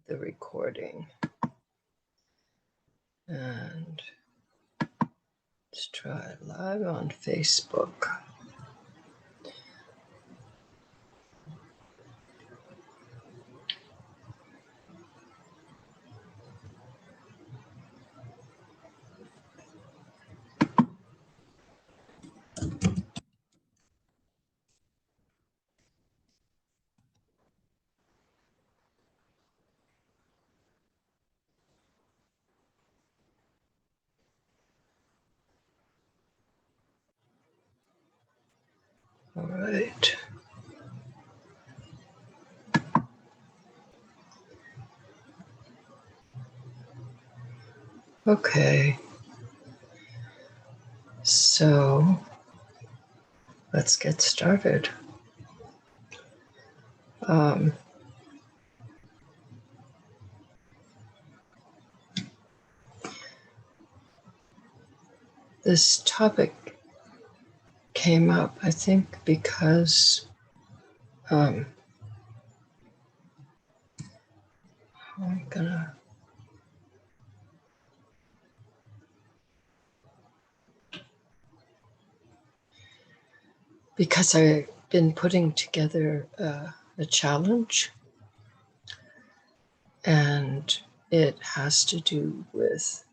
the recording. And let's try live on Facebook. All right. Okay. So let's get started. This topic came up, I think, because because I've been putting together a challenge, and it has to do with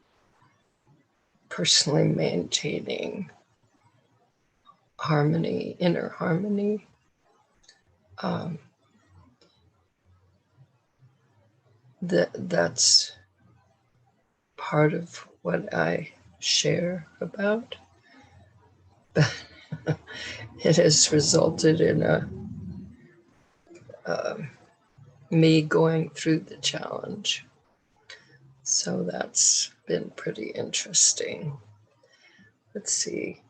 personally maintaining harmony, inner harmony. That's part of what I share about. But it has resulted in me going through the challenge. So that's been pretty interesting. Let's see.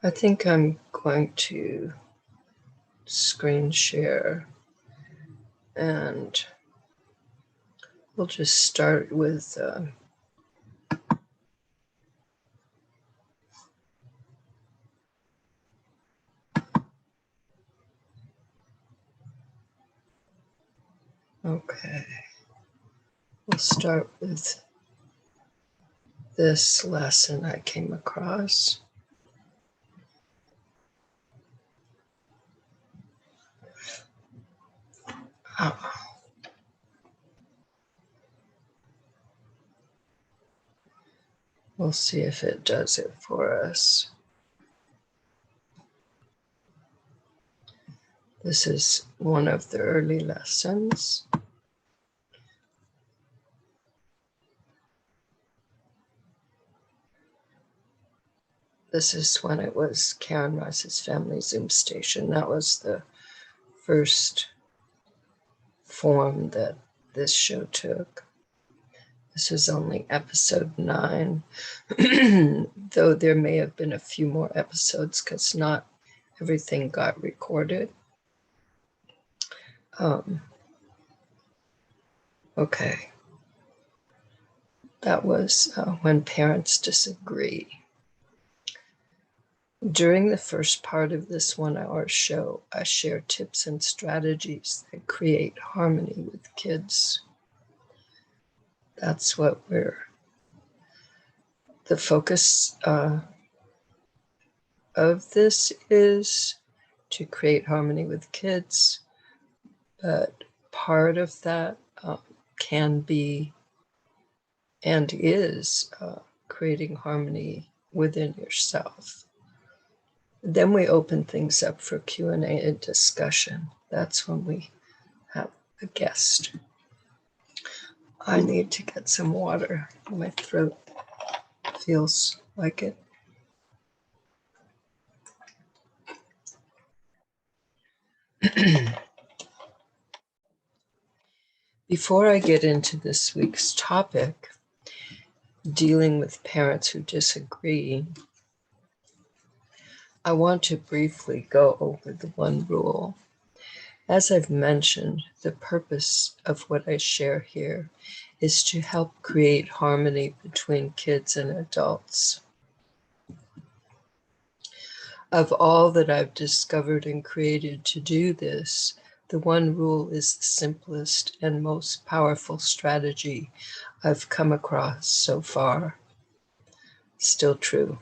I think I'm going to screen share, and we'll just start with okay. We'll start with this lesson I came across. We'll see if it does it for us. This is one of the early lessons. This is when it was Karen Rice's Family Zoom station. That was the first form that this show took. This is only episode 9, though there may have been a few more episodes because not everything got recorded. Okay. That was when parents disagree. During the first part of this 1-hour show, I share tips and strategies that create harmony with kids. That's what the focus of this is to create harmony with kids, but part of that can be and is creating harmony within yourself. Then we open things up for Q&A and discussion. That's when we have a guest. I need to get some water. My throat feels like it. Before I get into this week's topic, dealing with parents who disagree, I want to briefly go over the one rule. As I've mentioned, the purpose of what I share here is to help create harmony between kids and adults. Of all that I've discovered and created to do this, the one rule is the simplest and most powerful strategy I've come across so far. Still true.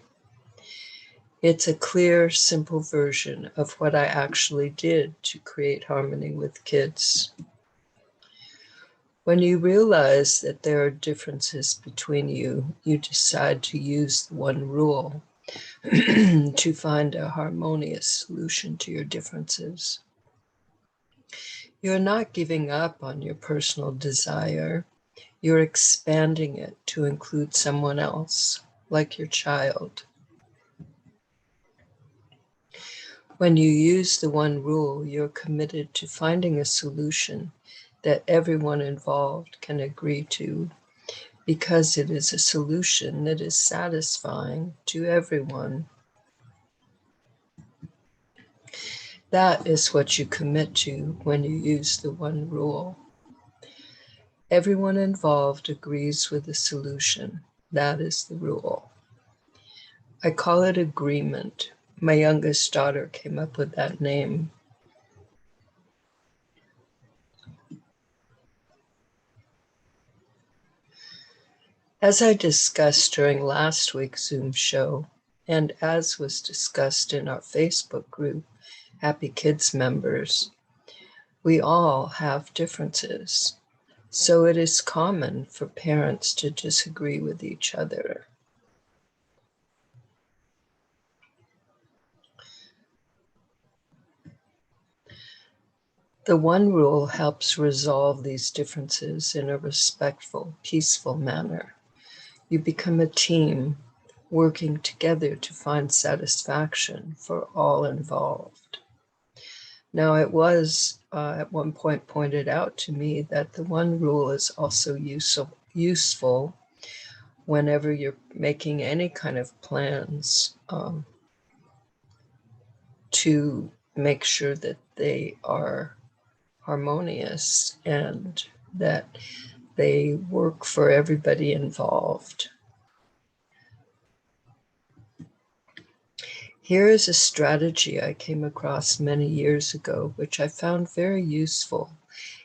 It's a clear, simple version of what I actually did to create harmony with kids. When you realize that there are differences between you, you decide to use the one rule to find a harmonious solution to your differences. You're not giving up on your personal desire. You're expanding it to include someone else, like your child. When you use the one rule, you're committed to finding a solution that everyone involved can agree to, because it is a solution that is satisfying to everyone. That is what you commit to when you use the one rule. Everyone involved agrees with the solution. That is the rule. I call it agreement. My youngest daughter came up with that name. As I discussed during last week's Zoom show, and as was discussed in our Facebook group, Happy Kids members, we all have differences. So it is common for parents to disagree with each other. The one rule helps resolve these differences in a respectful, peaceful manner. You become a team working together to find satisfaction for all involved. Now, it was at one point pointed out to me that the one rule is also useful whenever you're making any kind of plans to make sure that they are harmonious and that they work for everybody involved. Here is a strategy I came across many years ago, which I found very useful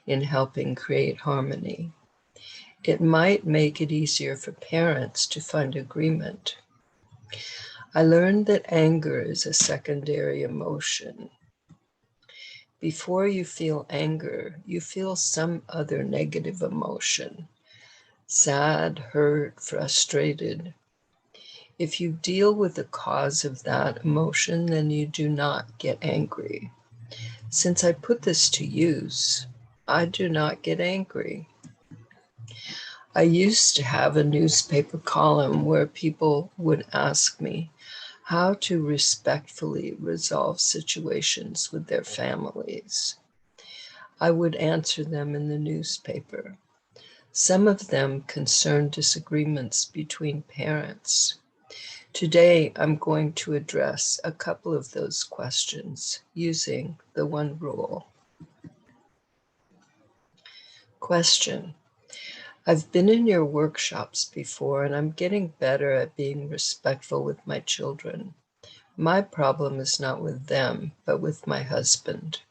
in helping create harmony. It might make it easier for parents to find agreement. I learned that anger is a secondary emotion. Before you feel anger, you feel some other negative emotion: sad, hurt, frustrated. If you deal with the cause of that emotion, then you do not get angry. Since I put this to use, I do not get angry. I used to have a newspaper column where people would ask me how to respectfully resolve situations with their families. I would answer them in the newspaper. Some of them concerned disagreements between parents. Today, I'm going to address a couple of those questions using the one rule. Question: I've been in your workshops before, and I'm getting better at being respectful with my children. My problem is not with them, but with my husband.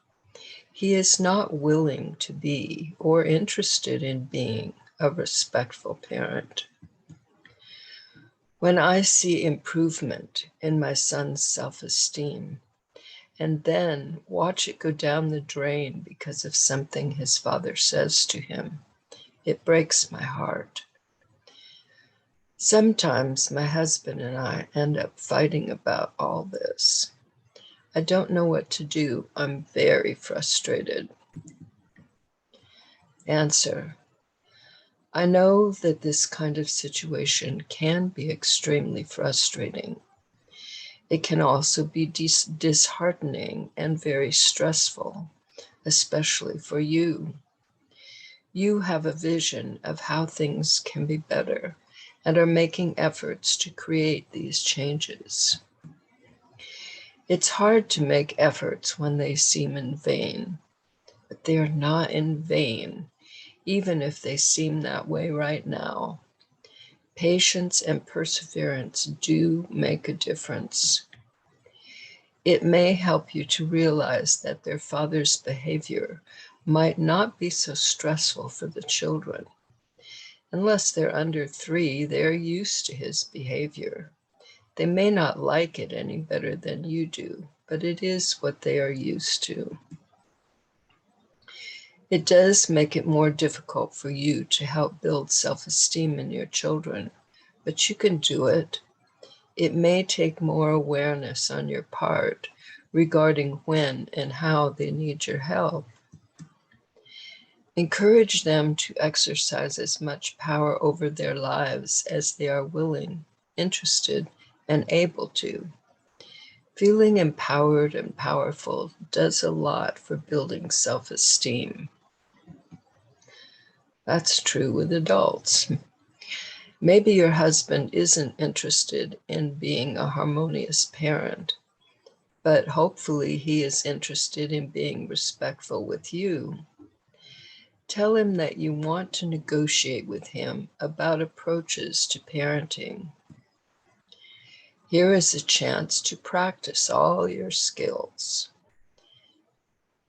He is not willing to be or interested in being a respectful parent. When I see improvement in my son's self-esteem, and then watch it go down the drain because of something his father says to him, it breaks my heart. Sometimes my husband and I end up fighting about all this. I don't know what to do. I'm very frustrated. Answer: I know that this kind of situation can be extremely frustrating. It can also be disheartening and very stressful, especially for you. You have a vision of how things can be better and are making efforts to create these changes. It's hard to make efforts when they seem in vain, but they are not in vain, even if they seem that way right now. Patience and perseverance do make a difference. It may help you to realize that their father's behavior might not be so stressful for the children. Unless they're under 3, they're used to his behavior. They may not like it any better than you do, but it is what they are used to. It does make it more difficult for you to help build self-esteem in your children, but you can do it. It may take more awareness on your part regarding when and how they need your help. Encourage them to exercise as much power over their lives as they are willing, interested, and able to. Feeling empowered and powerful does a lot for building self-esteem. That's true with adults. Maybe your husband isn't interested in being a harmonious parent, but hopefully he is interested in being respectful with you. Tell him that you want to negotiate with him about approaches to parenting. Here is a chance to practice all your skills.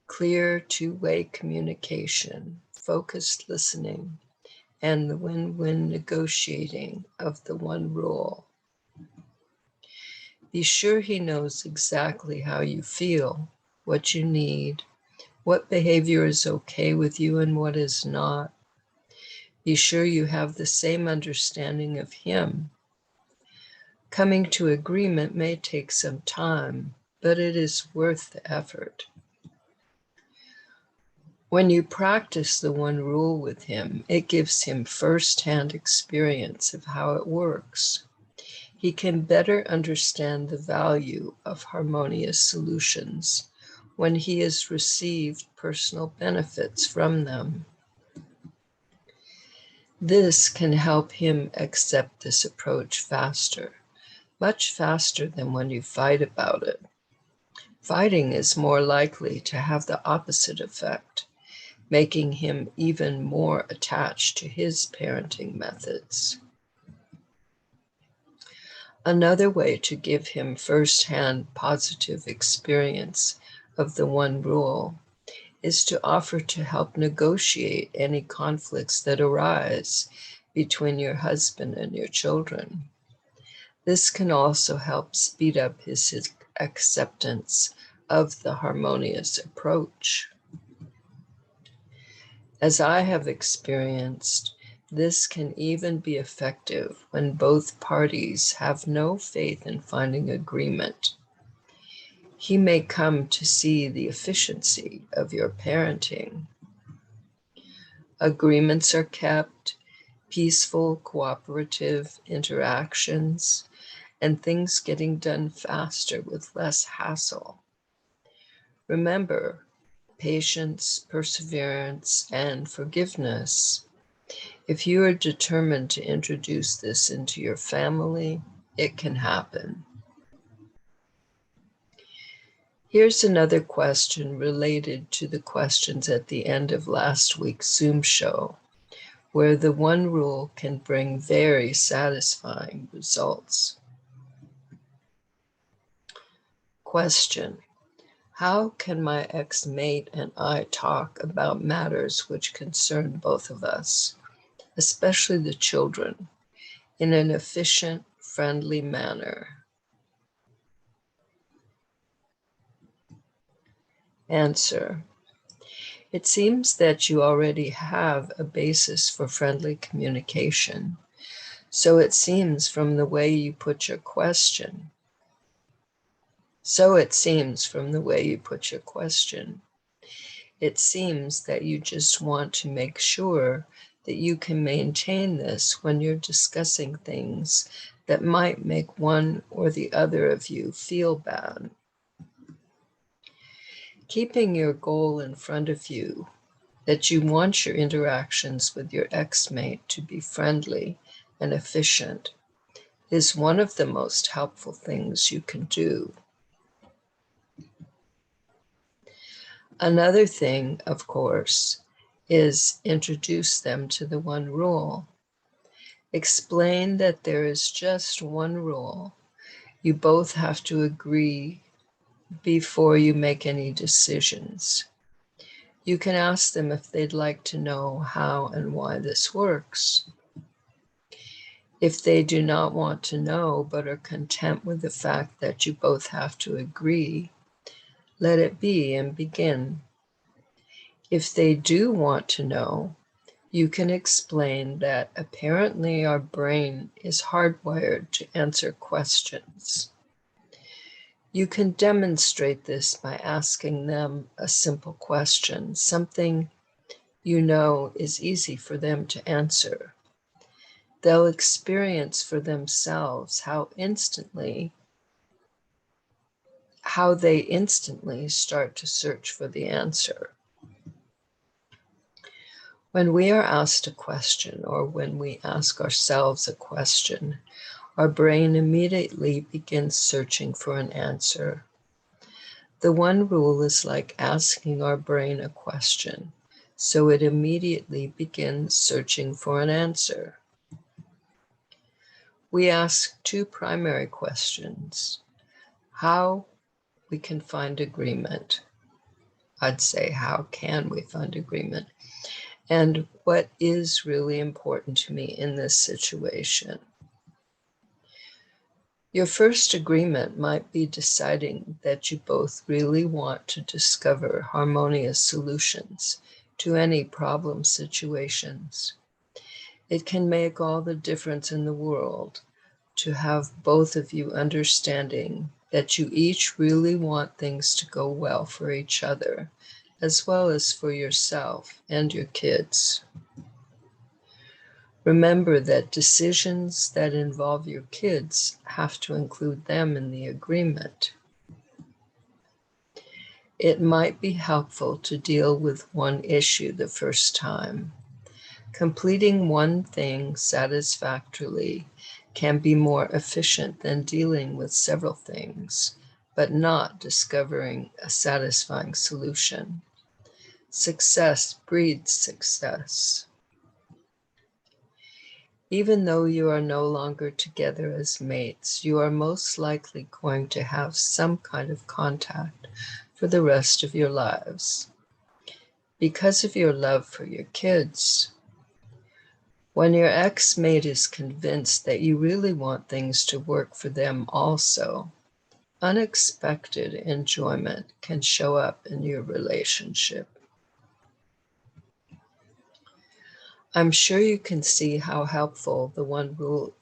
Clear two-way communication, focused listening, and the win-win negotiating of the one rule. Be sure he knows exactly how you feel, what you need, what behavior is okay with you and what is not. Be sure you have the same understanding of him. Coming to agreement may take some time, but it is worth the effort. When you practice the one rule with him, it gives him first-hand experience of how it works. He can better understand the value of harmonious solutions when he has received personal benefits from them. This can help him accept this approach faster, much faster than when you fight about it. Fighting is more likely to have the opposite effect, making him even more attached to his parenting methods. Another way to give him first-hand positive experience of the one rule is to offer to help negotiate any conflicts that arise between your husband and your children. This can also help speed up his acceptance of the harmonious approach. As I have experienced, this can even be effective when both parties have no faith in finding agreement. He may come to see the efficiency of your parenting. Agreements are kept, peaceful, cooperative interactions, and things getting done faster with less hassle. Remember, patience, perseverance, and forgiveness. If you are determined to introduce this into your family, it can happen. Here's another question related to the questions at the end of last week's Zoom show, where the one rule can bring very satisfying results. Question: how can my ex-mate and I talk about matters which concern both of us, especially the children, in an efficient, friendly manner? Answer: it seems that you already have a basis for friendly communication. So it seems from the way you put your question. It seems that you just want to make sure that you can maintain this when you're discussing things that might make one or the other of you feel bad. Keeping your goal in front of you, that you want your interactions with your ex-mate to be friendly and efficient, is one of the most helpful things you can do. Another thing, of course, is introduce them to the one rule. Explain that there is just one rule. You both have to agree before you make any decisions. You can ask them if they'd like to know how and why this works. If they do not want to know but are content with the fact that you both have to agree, let it be and begin. If they do want to know, you can explain that apparently our brain is hardwired to answer questions. You can demonstrate this by asking them a simple question, something you know is easy for them to answer. They'll experience for themselves how they instantly start to search for the answer. When we are asked a question, or when we ask ourselves a question, our brain immediately begins searching for an answer. The one rule is like asking our brain a question, so it immediately begins searching for an answer. We ask two primary questions: how we can find agreement. I'd say, how can we find agreement? And what is really important to me in this situation? Your first agreement might be deciding that you both really want to discover harmonious solutions to any problem situations. It can make all the difference in the world to have both of you understanding that you each really want things to go well for each other, as well as for yourself and your kids. Remember that decisions that involve your kids have to include them in the agreement. It might be helpful to deal with one issue the first time. Completing one thing satisfactorily can be more efficient than dealing with several things, but not discovering a satisfying solution. Success breeds success. Even though you are no longer together as mates, you are most likely going to have some kind of contact for the rest of your lives. Because of your love for your kids, when your ex-mate is convinced that you really want things to work for them also, unexpected enjoyment can show up in your relationship. I'm sure you can see how helpful the one rule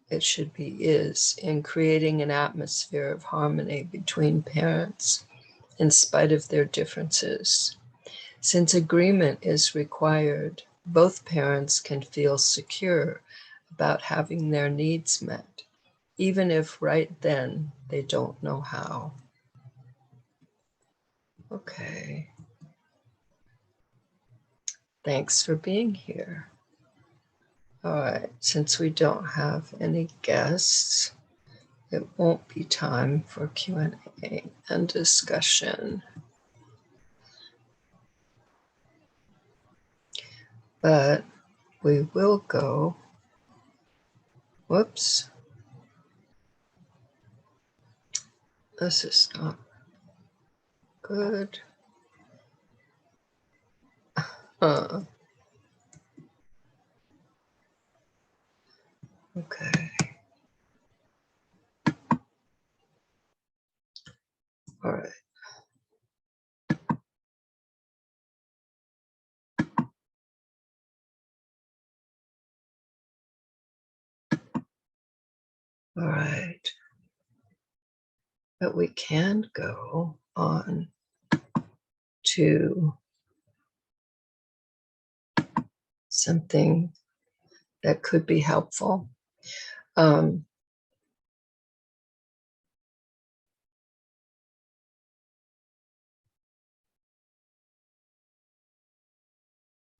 is in creating an atmosphere of harmony between parents in spite of their differences. Since agreement is required, both parents can feel secure about having their needs met, even if right then they don't know how. Okay. Thanks for being here. All right, since we don't have any guests, it won't be time for Q&A and discussion. But we will go, whoops. This is not good. Okay. All right. All right. But we can go on to something that could be helpful.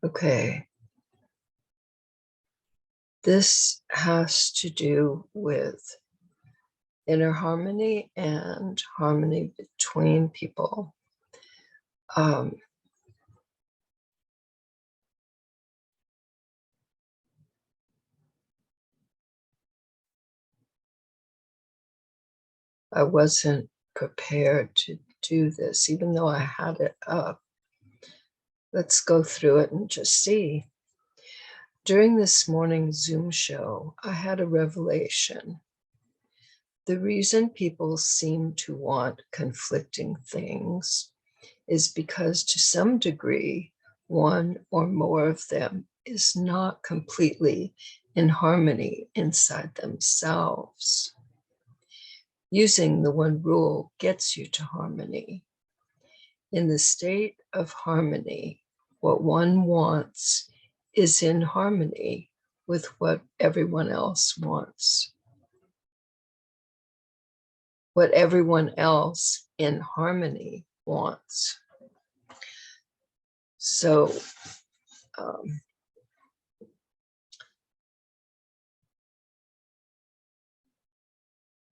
Okay. This has to do with inner harmony and harmony between people. I wasn't prepared to do this, even though I had it up. Let's go through it and just see. During this morning's Zoom show, I had a revelation. The reason people seem to want conflicting things is because, to some degree, one or more of them is not completely in harmony inside themselves. Using the one rule gets you to harmony. In the state of harmony, what one wants is in harmony with what everyone else wants. What everyone else in harmony wants. So,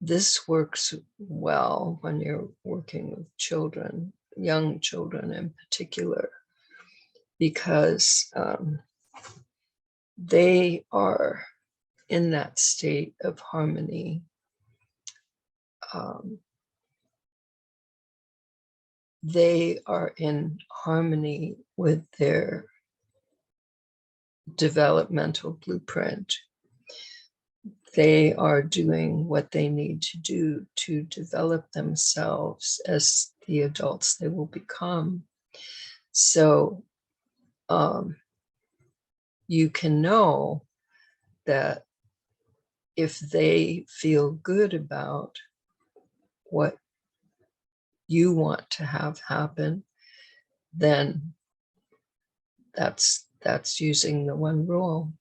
this works well when you're working with children, young children in particular, because they are in that state of harmony. They are in harmony with their developmental blueprint. They are doing what they need to do to develop themselves as the adults they will become. So you can know that if they feel good about what you want to have happen, then that's using the one rule.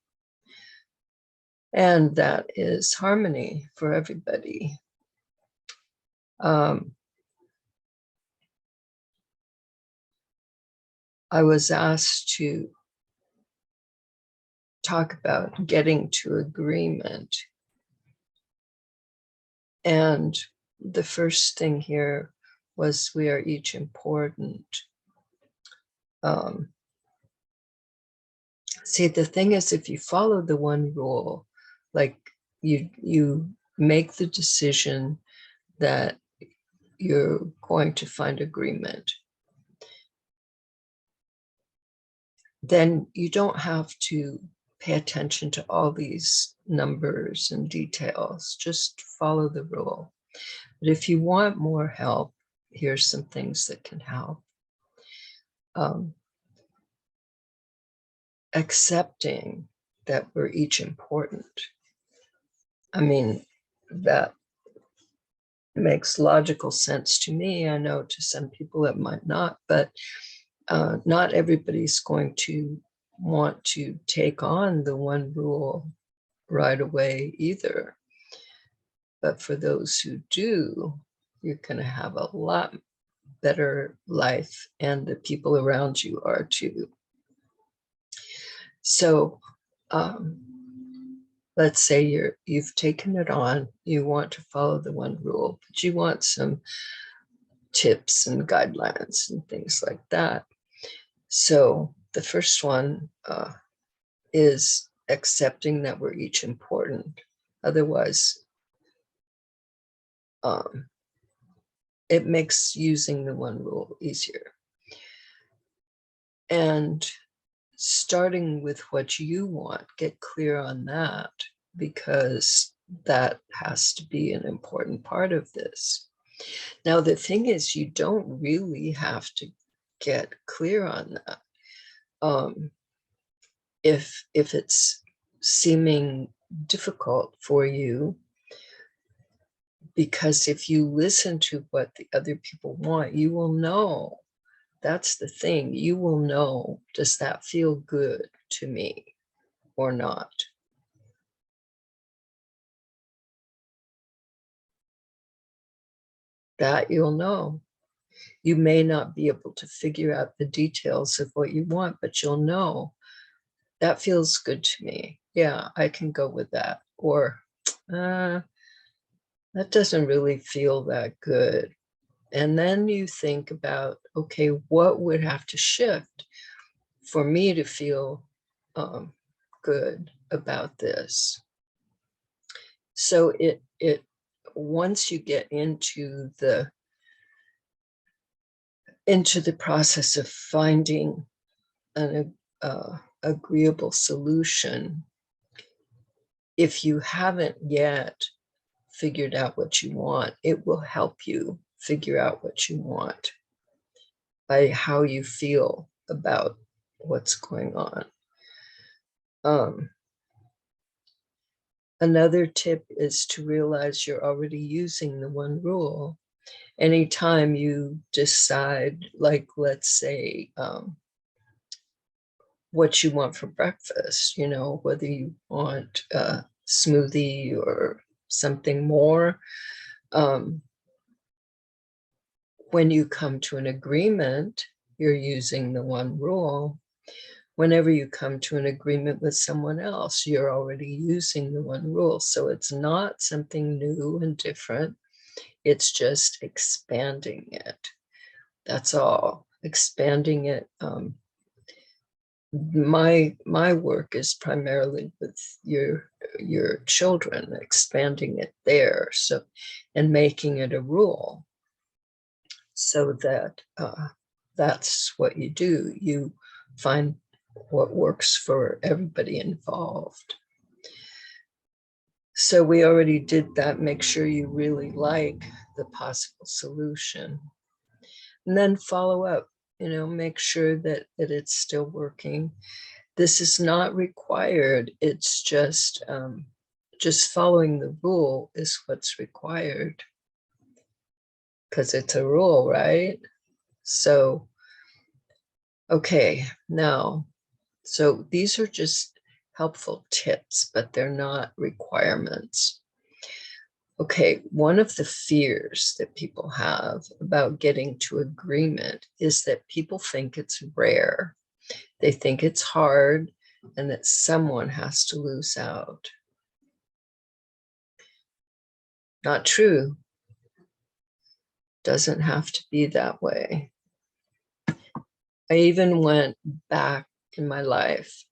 And that is harmony for everybody. I was asked to talk about getting to agreement. And the first thing here was we are each important. See, the thing is, if you follow the one rule, like you make the decision that you're going to find agreement, then you don't have to pay attention to all these numbers and details. Just follow the rule. But if you want more help, here's some things that can help. Accepting that we're each important. I mean, that makes logical sense to me. I know to some people it might not, but not everybody's going to want to take on the one rule right away either. But for those who do, you're going to have a lot better life, and the people around you are too. So let's say you've taken it on, you want to follow the one rule, but you want some tips and guidelines and things like that. So the first one is accepting that we're each important. Otherwise, it makes using the one rule easier. And starting with what you want, get clear on that, because that has to be an important part of this. Now, the thing is, you don't really have to get clear on that. If it's seeming difficult for you, because if you listen to what the other people want, you will know. That's the thing. You will know, does that feel good to me or not? That you'll know. You may not be able to figure out the details of what you want, but you'll know, that feels good to me. Yeah, I can go with that. Or that doesn't really feel that good. And then you think about, okay, what would have to shift for me to feel good about this? So once you get into the process of finding an agreeable solution, if you haven't yet figured out what you want, it will help you figure out what you want by how you feel about what's going on. Another tip is to realize you're already using the one rule. Anytime you decide, like, let's say, what you want for breakfast, you know, whether you want a smoothie or something more, when you come to an agreement, you're using the one rule. Whenever you come to an agreement with someone else, you're already using the one rule. So it's not something new and different. It's just expanding it. That's all. Expanding it. My work is primarily with your children, expanding it there, so, and making it a rule, so that that's what you do. You find what works for everybody involved. So we already did that. Make sure you really like the possible solution. And then follow up, you know, make sure that it's still working. This is not required. It's just following the rule is what's required, because it's a rule, right? So, okay, now, so these are just helpful tips, but they're not requirements. Okay, one of the fears that people have about getting to agreement is that people think it's rare. They think it's hard and that someone has to lose out. Not true. Doesn't have to be that way. I even went back in my life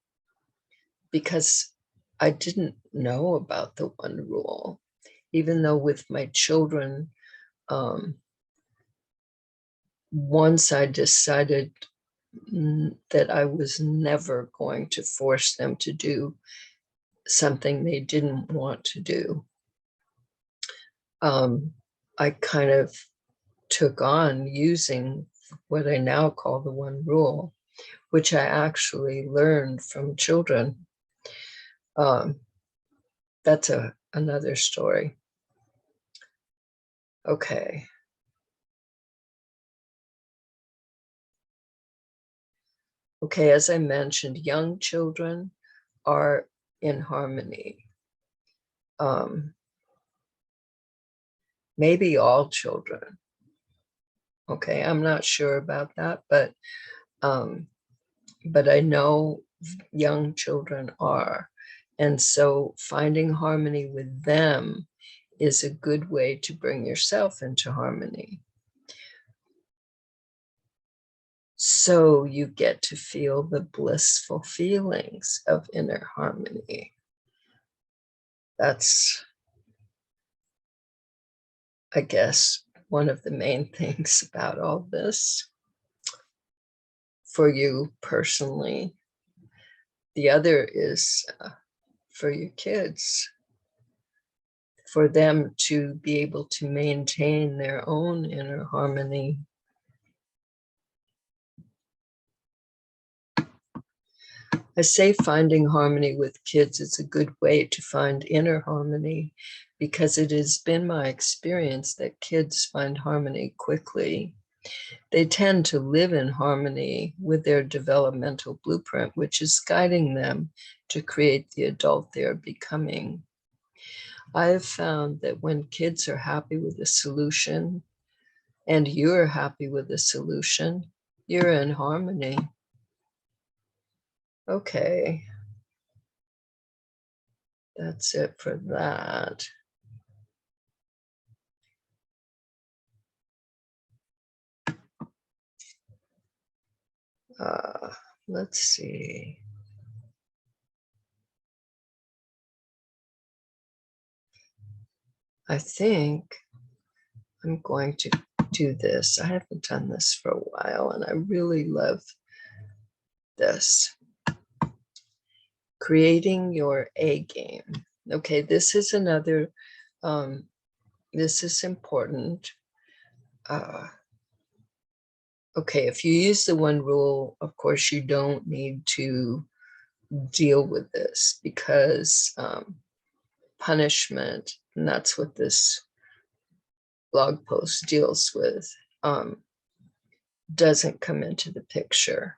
because I didn't know about the one rule, even though with my children, once I decided that I was never going to force them to do something they didn't want to do, I kind of took on using what I now call the one rule, which I actually learned from children. That's another story. Okay. Okay, as I mentioned, young children are in harmony. Maybe all children. Okay, I'm not sure about that, but I know young children are. And so finding harmony with them is a good way to bring yourself into harmony. So you get to feel the blissful feelings of inner harmony. That's, I guess, one of the main things about all this for you personally. The other is for your kids, for them to be able to maintain their own inner harmony. I say finding harmony with kids is a good way to find inner harmony, because it has been my experience that kids find harmony quickly. They tend to live in harmony with their developmental blueprint, which is guiding them to create the adult they're becoming. I have found that when kids are happy with a solution and you're happy with the solution, you're in harmony. Okay. That's it for that. Let's see. I think I'm going to do this. I haven't done this for a while, and I really love this. Creating your A game. Okay, this is another, this is important. Okay, if you use the one rule, of course, you don't need to deal with this because punishment, and that's what this blog post deals with, doesn't come into the picture.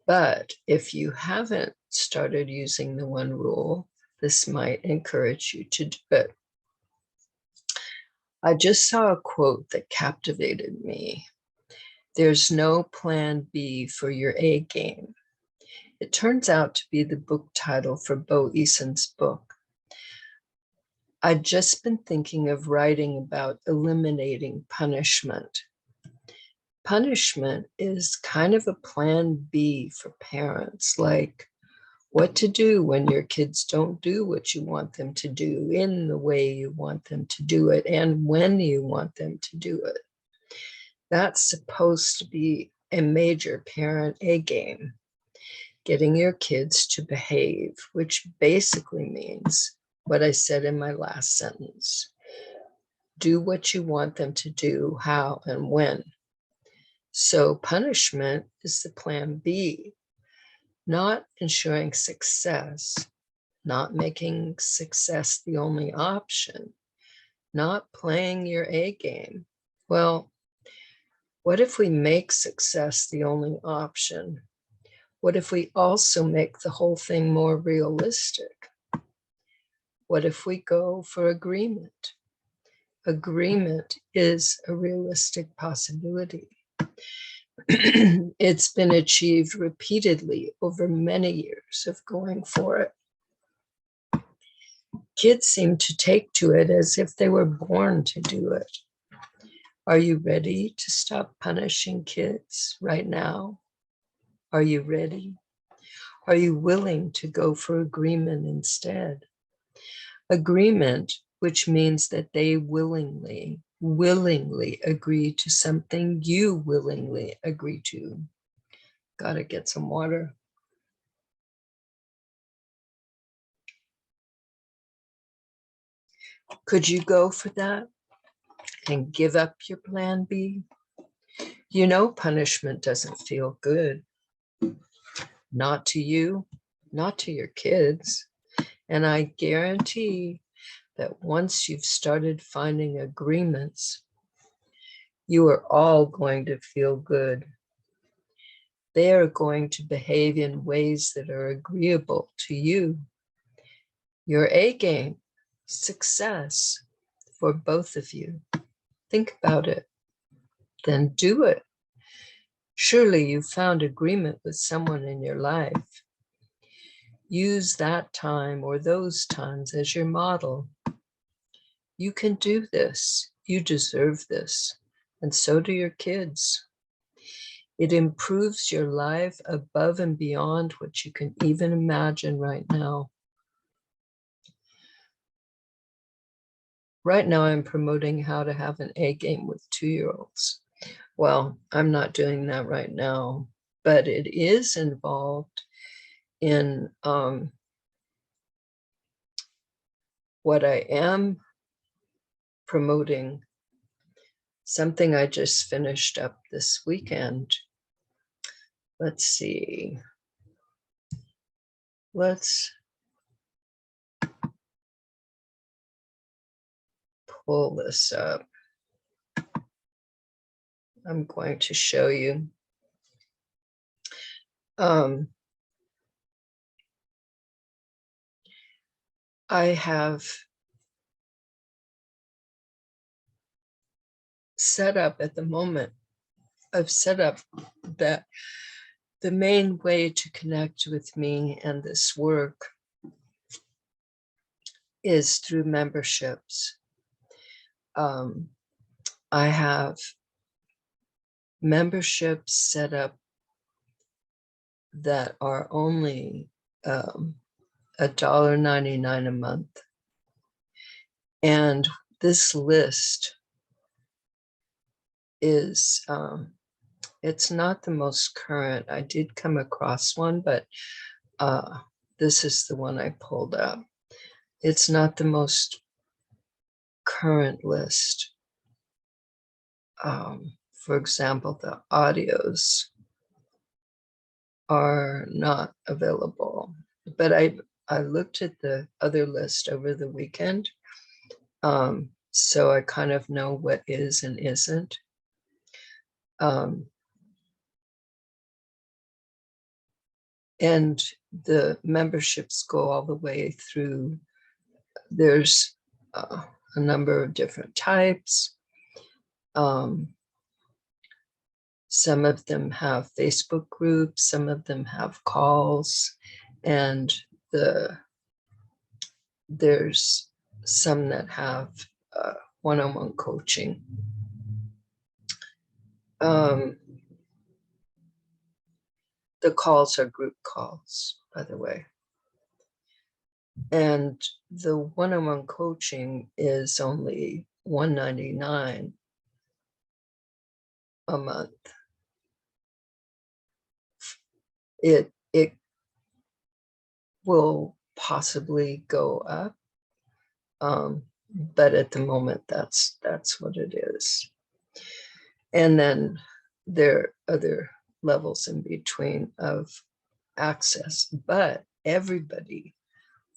But if you haven't started using the one rule, this might encourage you to do it. I just saw a quote that captivated me. There's no plan B for your A game. It turns out to be the book title for Bo Eason's book. I'd just been thinking of writing about eliminating punishment. Punishment is kind of a plan B for parents, like what to do when your kids don't do what you want them to do in the way you want them to do it and when you want them to do it. That's supposed to be a major parent A game, getting your kids to behave, which basically means what I said in my last sentence. Do what you want them to do, how and when. So punishment is the plan B, not ensuring success, not making success the only option, not playing your A game. Well, what if we make success the only option? What if we also make the whole thing more realistic? What if we go for agreement? Agreement is a realistic possibility. It's been achieved repeatedly over many years of going for it. Kids seem to take to it as if they were born to do it. Are you ready to stop punishing kids right now? Are you ready? Are you willing to go for agreement instead? Agreement, which means that they willingly agree to something you willingly agree to. Gotta get some water. Could you go for that and give up your plan B? You know, punishment doesn't feel good. Not to you, not to your kids. And I guarantee that once you've started finding agreements, you are all going to feel good. They are going to behave in ways that are agreeable to you. Your A game, success for both of you. Think about it, then do it. Surely you found agreement with someone in your life. Use that time or those times as your model. You can do this. You deserve this. And so do your kids. It improves your life above and beyond what you can even imagine right now. Right now, I'm promoting how to have an A game with 2-year-olds. Well, I'm not doing that right now, but it is involved in what I am promoting, something I just finished up this weekend. Let's see. Let's pull this up. I'm going to show you. I have set up at the moment, I've set up that the main way to connect with me and this work is through memberships. I have memberships set up that are only $1.99 a month. And this list is, it's not the most current. I did come across one, but this is the one I pulled up. It's not the most current list. For example, the audios are not available, but I looked at the other list over the weekend, so I kind of know what is and isn't. And the memberships go all the way through. There's a number of different types. Some of them have Facebook groups, some of them have calls, and there's some that have one-on-one coaching. The calls are group calls, by the way. And the one-on-one coaching is only $199 a month. It will possibly go up, but at the moment, that's what it is. And then there are other levels in between of access, but everybody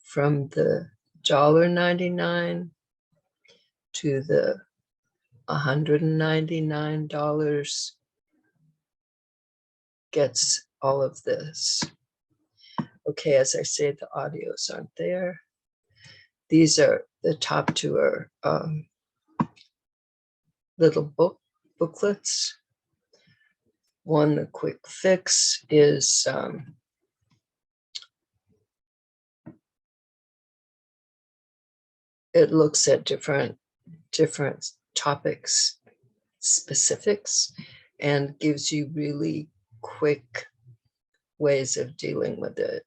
from the $1.99 to the $199 gets all of this. Okay, as I say, the audios aren't there. These are, the top two are little booklets. One, the quick fix, is it looks at different topics, specifics, and gives you really quick ways of dealing with it.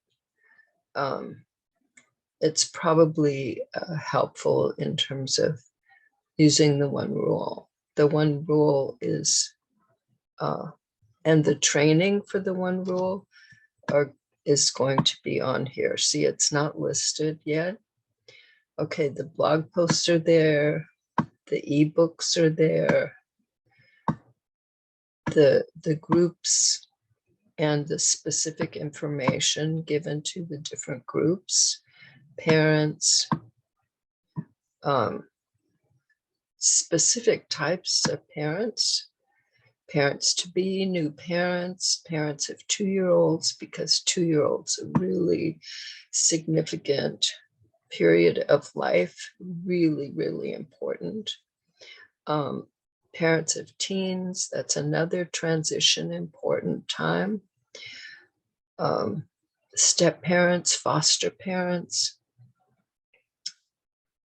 It's probably helpful in terms of using the one rule. The one rule is, and the training for the one rule is going to be on here. See, it's not listed yet. Okay, the blog posts are there. The ebooks are there. The groups and the specific information given to the different groups, parents, specific types of parents to be, new parents, parents of 2-year-olds, because 2-year-olds are really significant period of life, really, really important. Parents of teens, that's another transition important time. Step parents, foster parents,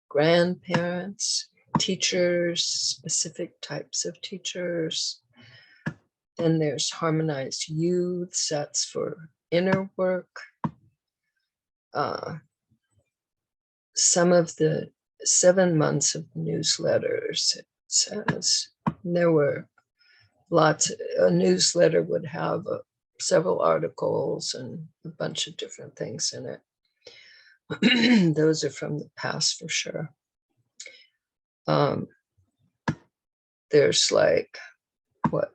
grandparents, teachers, specific types of teachers. Then there's harmonized youths, that's for inner work. Some of the 7 months of newsletters, it says, there were lots. A newsletter would have several articles and a bunch of different things in it. Those are from the past for sure. There's like, what,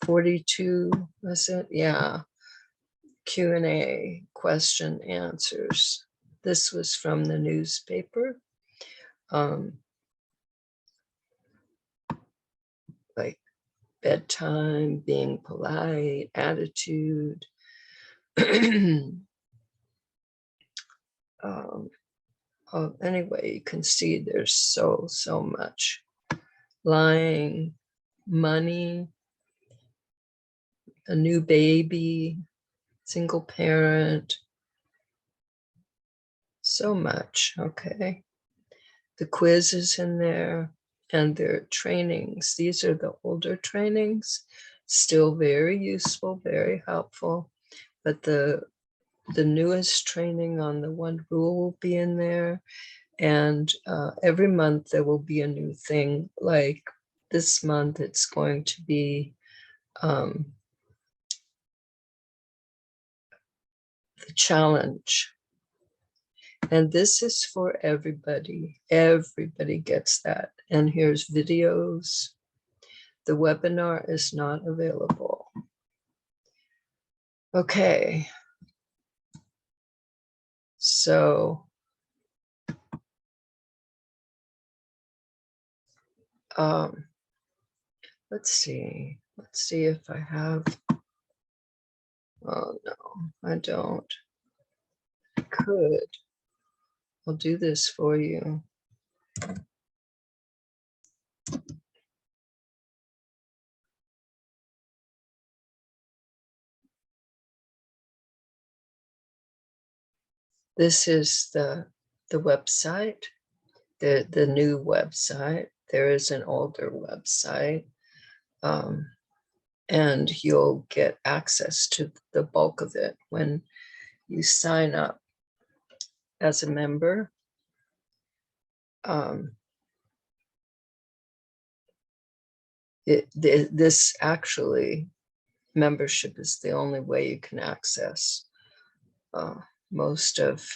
42, was it? Yeah. Q&A, question answers. This was from the newspaper. Like bedtime, being polite, attitude. Anyway, you can see there's so much. Lying, money, a new baby, single parent, so much. Okay, the quiz is in there, and their trainings. These are the older trainings, still very useful, very helpful, but the the newest training on the one rule will be in there. And every month there will be a new thing. Like this month, it's going to be the challenge. And this is for everybody. Everybody gets that. And here's videos. The webinar is not available. Okay. So let's see. Let's see if I have. Oh no, I don't. I could. I'll do this for you. This is the website, the new website. There is an older website, and you'll get access to the bulk of it when you sign up as a member. This actually, membership is the only way you can access most of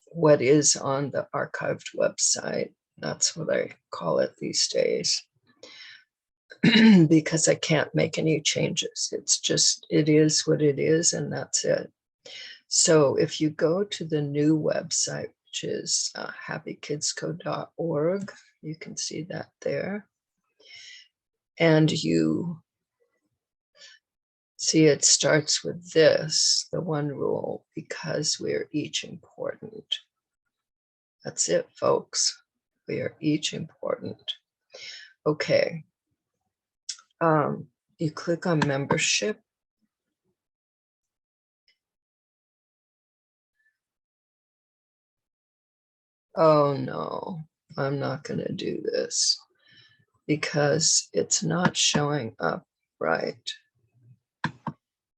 what is on the archived website. That's what I call it these days. Because I can't make any changes. It's just, it is what it is, and that's it. So if you go to the new website, which is happykidsco.org, you can see that there. And you see it starts with this, the one rule, because we're each important. That's it, folks. We are each important. Okay. You click on membership. Oh no, I'm not going to do this because it's not showing up right.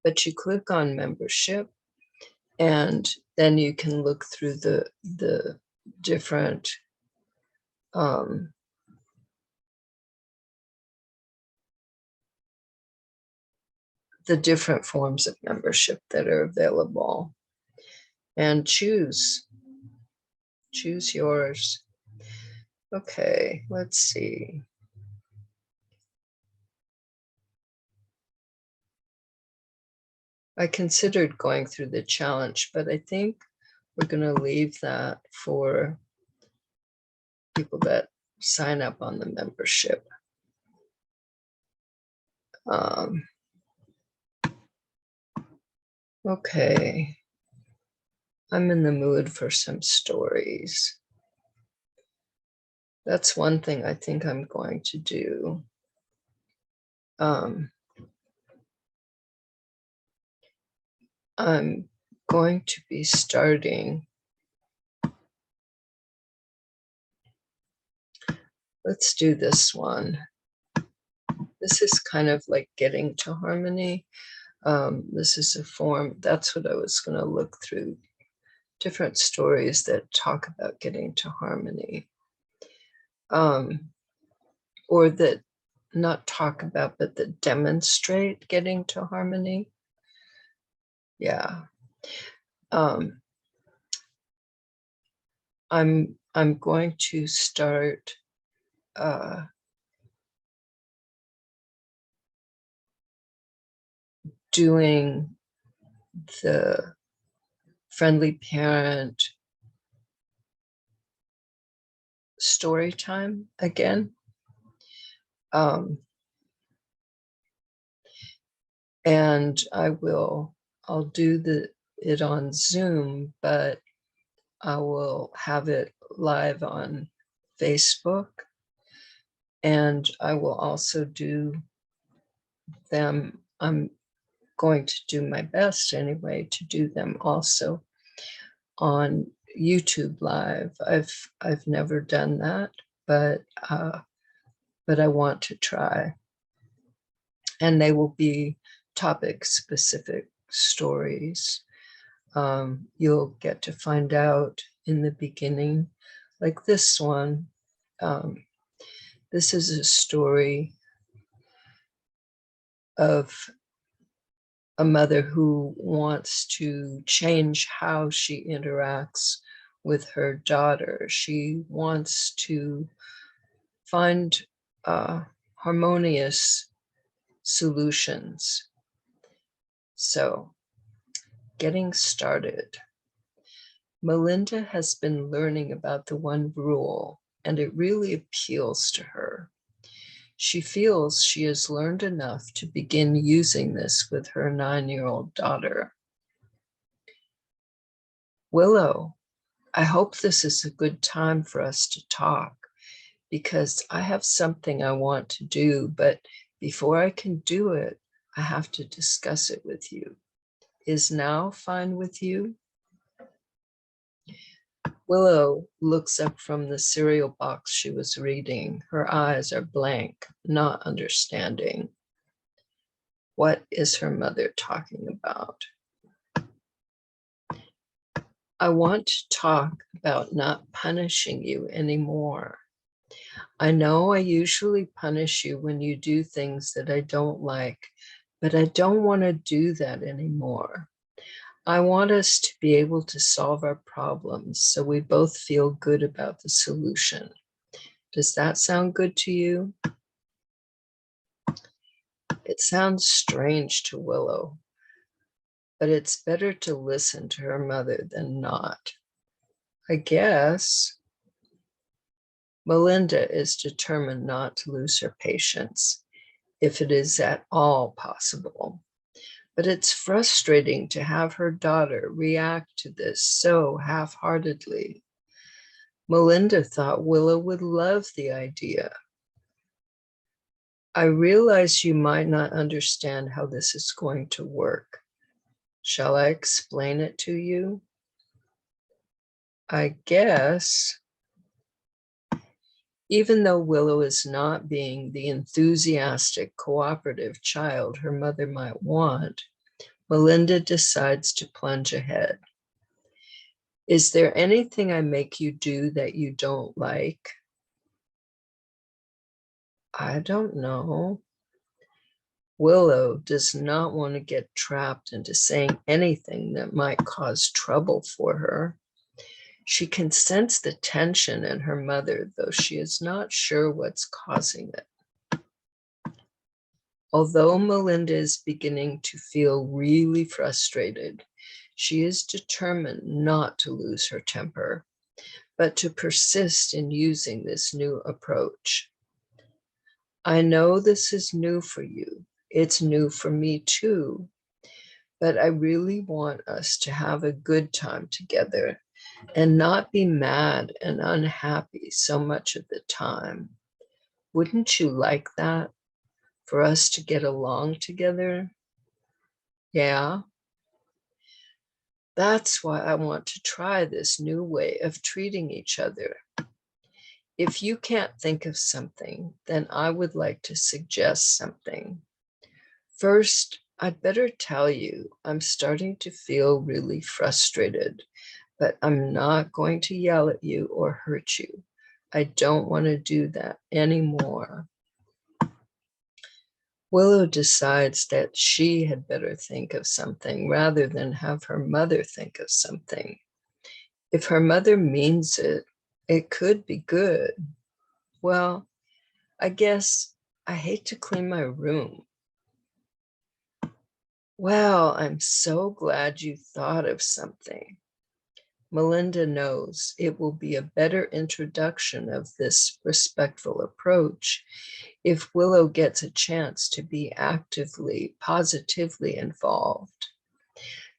But you click on membership, and then you can look through the different forms of membership that are available, and choose yours. Okay, let's see. I considered going through the challenge, but I think we're going to leave that for people that sign up on the membership. Okay. I'm in the mood for some stories. That's one thing I think I'm going to do. I'm going to be starting. Let's do this one. This is kind of like getting to harmony. This is a form. That's what I was going to look through. Different stories that talk about getting to harmony. Or that not talk about, but that demonstrate getting to harmony. Yeah. I'm going to start doing the friendly parent story time again. And I'll do it on Zoom, but I will have it live on Facebook. And I will also do them. I'm going to do my best anyway to do them also on YouTube Live. I've never done that, but I want to try. And they will be topic specific stories. You'll get to find out in the beginning, like this one. This is a story of a mother who wants to change how she interacts with her daughter. She wants to find harmonious solutions. So, getting started. Melinda has been learning about the one rule, and it really appeals to her. She feels she has learned enough to begin using this with her 9-year-old daughter. Willow, I hope this is a good time for us to talk, because I have something I want to do, but before I can do it, I have to discuss it with you. Is now fine with you? Willow looks up from the cereal box she was reading. Her eyes are blank, not understanding. What is her mother talking about? I want to talk about not punishing you anymore. I know I usually punish you when you do things that I don't like, but I don't want to do that anymore. I want us to be able to solve our problems so we both feel good about the solution. Does that sound good to you? It sounds strange to Willow, but it's better to listen to her mother than not. I guess. Melinda is determined not to lose her patience, if it is at all possible. But it's frustrating to have her daughter react to this so half-heartedly. Melinda thought Willow would love the idea. I realize you might not understand how this is going to work. Shall I explain it to you? I guess. Even though Willow is not being the enthusiastic, cooperative child her mother might want, Melinda decides to plunge ahead. Is there anything I make you do that you don't like? I don't know. Willow does not want to get trapped into saying anything that might cause trouble for her. She can sense the tension in her mother, though she is not sure what's causing it. Although Melinda is beginning to feel really frustrated, she is determined not to lose her temper, but to persist in using this new approach. I know this is new for you. It's new for me too, but I really want us to have a good time together and not be mad and unhappy so much of the time. Wouldn't you like that? For us to get along together? Yeah. That's why I want to try this new way of treating each other. If you can't think of something, then I would like to suggest something. First, I'd better tell you I'm starting to feel really frustrated, but I'm not going to yell at you or hurt you. I don't want to do that anymore. Willow decides that she had better think of something rather than have her mother think of something. If her mother means it, it could be good. Well, I guess I hate to clean my room. Well, I'm so glad you thought of something. Melinda knows it will be a better introduction of this respectful approach if Willow gets a chance to be actively, positively involved.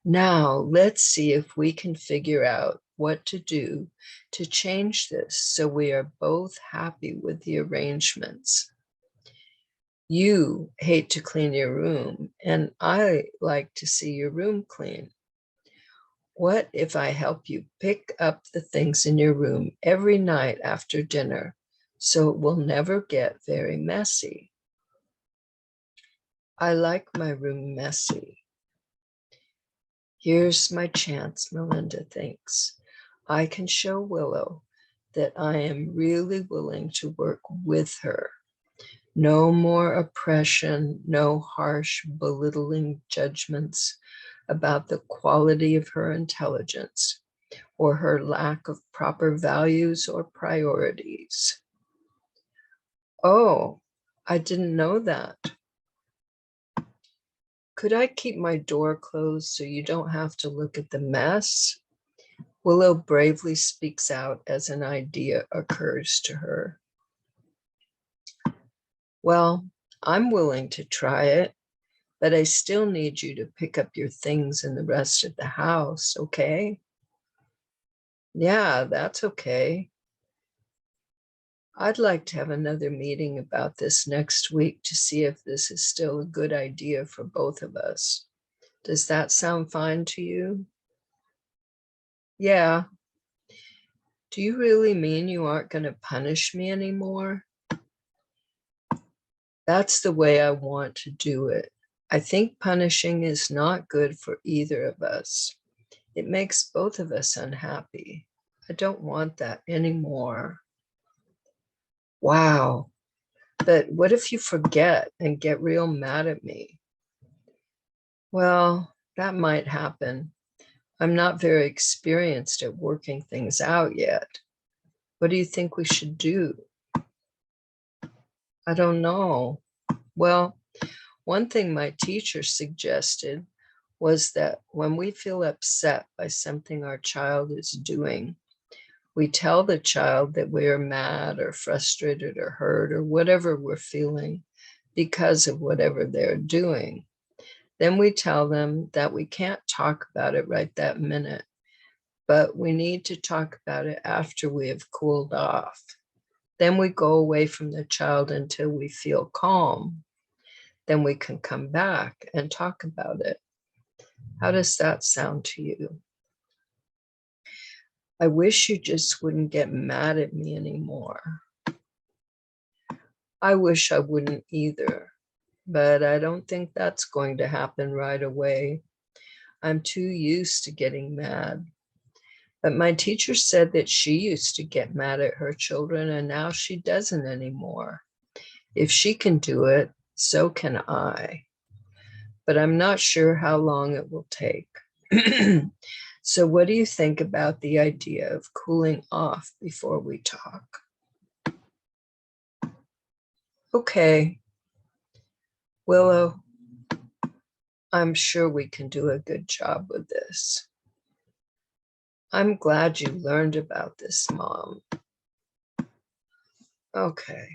Now, let's see if we can figure out what to do to change this so we are both happy with the arrangements. You hate to clean your room, and I like to see your room clean. What if I help you pick up the things in your room every night after dinner so it will never get very messy? I like my room messy. Here's my chance, Melinda thinks. I can show Willow that I am really willing to work with her. No more oppression, no harsh, belittling judgments about the quality of her intelligence or her lack of proper values or priorities. Oh, I didn't know that. Could I keep my door closed so you don't have to look at the mess? Willow bravely speaks out as an idea occurs to her. Well, I'm willing to try it, but I still need you to pick up your things in the rest of the house, okay? Yeah, that's okay. I'd like to have another meeting about this next week to see if this is still a good idea for both of us. Does that sound fine to you? Yeah. Do you really mean you aren't going to punish me anymore? That's the way I want to do it. I think punishing is not good for either of us. It makes both of us unhappy. I don't want that anymore. Wow. But what if you forget and get real mad at me? Well, that might happen. I'm not very experienced at working things out yet. What do you think we should do? I don't know. Well, one thing my teacher suggested was that when we feel upset by something our child is doing, we tell the child that we are mad or frustrated or hurt or whatever we're feeling because of whatever they're doing. Then we tell them that we can't talk about it right that minute, but we need to talk about it after we have cooled off. Then we go away from the child until we feel calm. Then we can come back and talk about it. How does that sound to you? I wish you just wouldn't get mad at me anymore. I wish I wouldn't either, but I don't think that's going to happen right away. I'm too used to getting mad. But my teacher said that she used to get mad at her children and now she doesn't anymore. If she can do it, so can I. But I'm not sure how long it will take. So what do you think about the idea of cooling off before we talk? Okay, Willow, I'm sure we can do a good job with this. I'm glad you learned about this, Mom. Okay.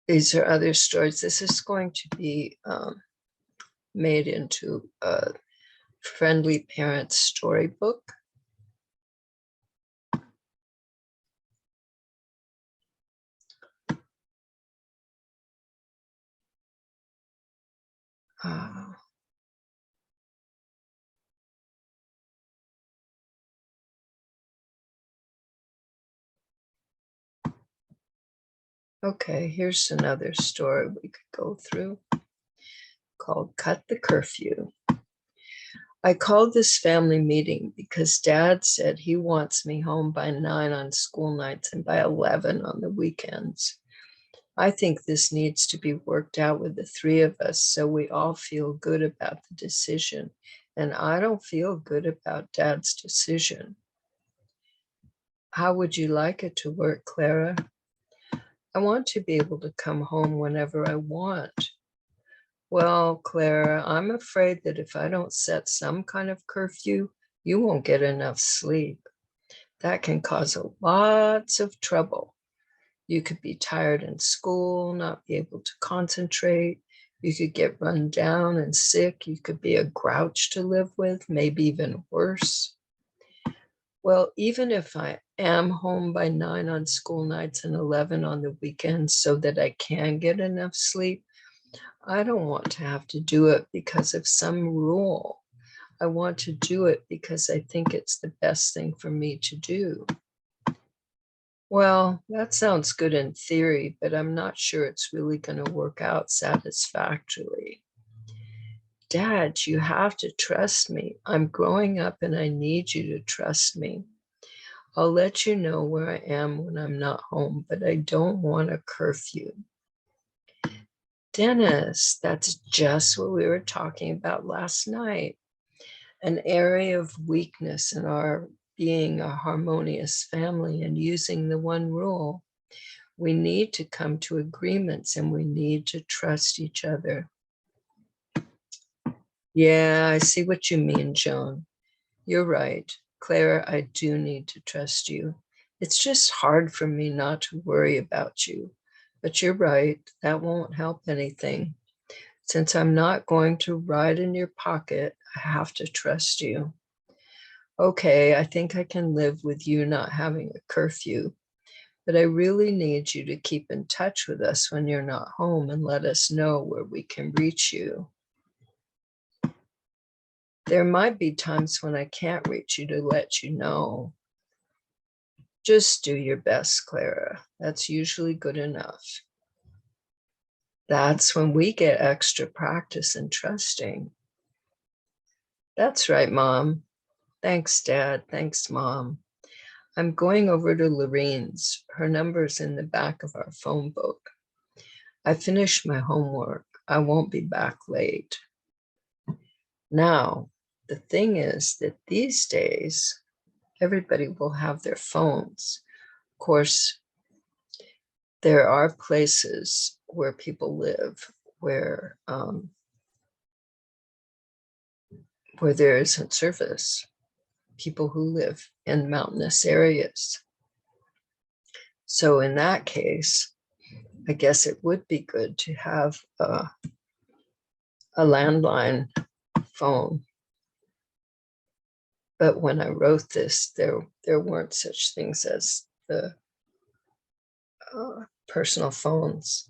These are other stories. This is going to be made into a friendly parent storybook. Okay, here's another story we could go through called Cut the Curfew. I called this family meeting because Dad said he wants me home by 9 on school nights and by 11 on the weekends. I think this needs to be worked out with the three of us so we all feel good about the decision. And I don't feel good about Dad's decision. How would you like it to work, Clara? I want to be able to come home whenever I want. Well, Clara, I'm afraid that if I don't set some kind of curfew, you won't get enough sleep. That can cause lots of trouble. You could be tired in school, not be able to concentrate. You could get run down and sick. You could be a grouch to live with, maybe even worse. Well, even if I am home by 9 on school nights and 11 on the weekends so that I can get enough sleep, I don't want to have to do it because of some rule. I want to do it because I think it's the best thing for me to do. Well, that sounds good in theory, but I'm not sure it's really going to work out satisfactorily. Dad, you have to trust me. I'm growing up and I need you to trust me. I'll let you know where I am when I'm not home, but I don't want a curfew. Dennis, that's just what we were talking about last night. An area of weakness in our being a harmonious family and using the one rule. We need to come to agreements and we need to trust each other. Yeah, I see what you mean, Joan. You're right. Clara, I do need to trust you. It's just hard for me not to worry about you. But you're right, that won't help anything. Since I'm not going to ride in your pocket, I have to trust you. Okay, I think I can live with you not having a curfew, but I really need you to keep in touch with us when you're not home and let us know where we can reach you. There might be times when I can't reach you to let you know. Just do your best, Clara. That's usually good enough. That's when we get extra practice in trusting. That's right, Mom. Thanks, Dad. Thanks, Mom. I'm going over to Lorene's. Her number's in the back of our phone book. I finished my homework. I won't be back late. Now, the thing is that these days, everybody will have their phones. Of course, there are places where people live where there isn't service. People who live in mountainous areas. So in that case, I guess it would be good to have a landline phone. But when I wrote this, there weren't such things as the personal phones.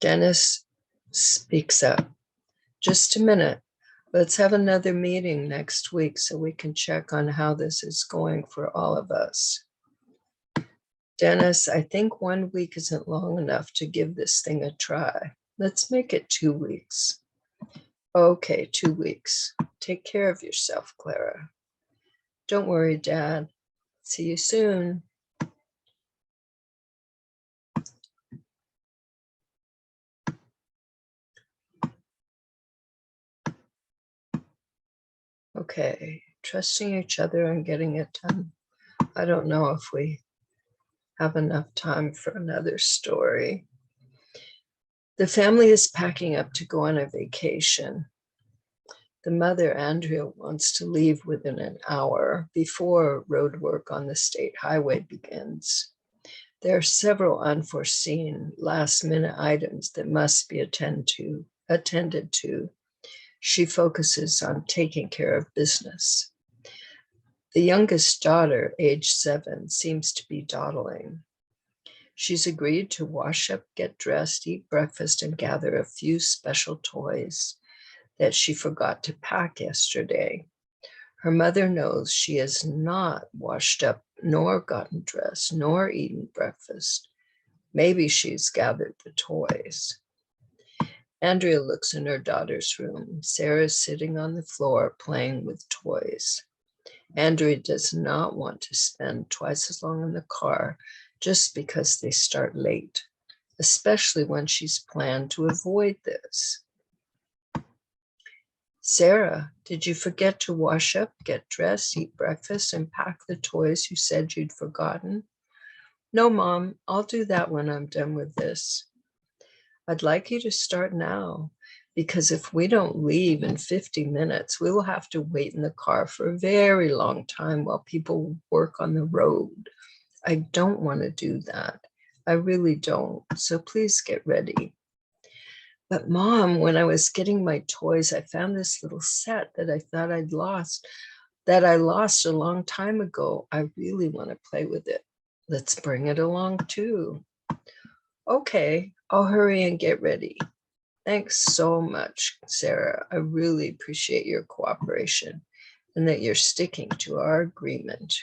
Dennis speaks up. Just a minute. Let's have another meeting next week so we can check on how this is going for all of us. Dennis, I think 1 week isn't long enough to give this thing a try. Let's make it 2 weeks. Okay, 2 weeks. Take care of yourself, Clara. Don't worry, Dad. See you soon. Okay, trusting each other and getting it done. I don't know if we have enough time for another story. The family is packing up to go on a vacation. The mother, Andrea, wants to leave within an hour before road work on the state highway begins. There are several unforeseen last-minute items that must be attended to. She focuses on taking care of business. The youngest daughter, age 7, seems to be dawdling. She's agreed to wash up, get dressed, eat breakfast, and gather a few special toys that she forgot to pack yesterday. Her mother knows she has not washed up, nor gotten dressed, nor eaten breakfast. Maybe she's gathered the toys. Andrea looks in her daughter's room. Sarah's sitting on the floor playing with toys. Andrea does not want to spend twice as long in the car just because they start late, especially when she's planned to avoid this. Sarah, did you forget to wash up, get dressed, eat breakfast, and pack the toys you said you'd forgotten? No, Mom, I'll do that when I'm done with this. I'd like you to start now, because if we don't leave in 50 minutes, we will have to wait in the car for a very long time while people work on the road. I don't want to do that. I really don't. So please get ready. But Mom, when I was getting my toys, I found this little set that I thought I lost a long time ago. I really want to play with it. Let's bring it along too. Okay, I'll hurry and get ready. Thanks so much, Sarah. I really appreciate your cooperation and that you're sticking to our agreement.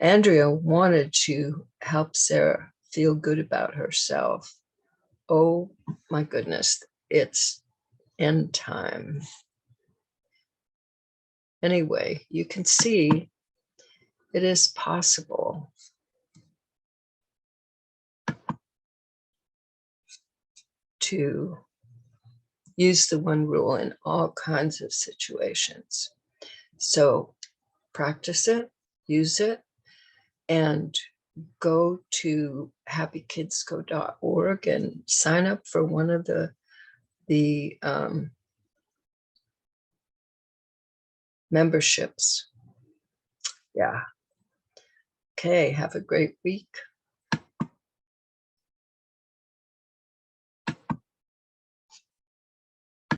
Andrea wanted to help Sarah feel good about herself. Oh my goodness, it's end time. Anyway, you can see it is possible to use the one rule in all kinds of situations. So practice it, use it, and go to happykidsgo.org and sign up for one of the memberships. Yeah. Okay, have a great week.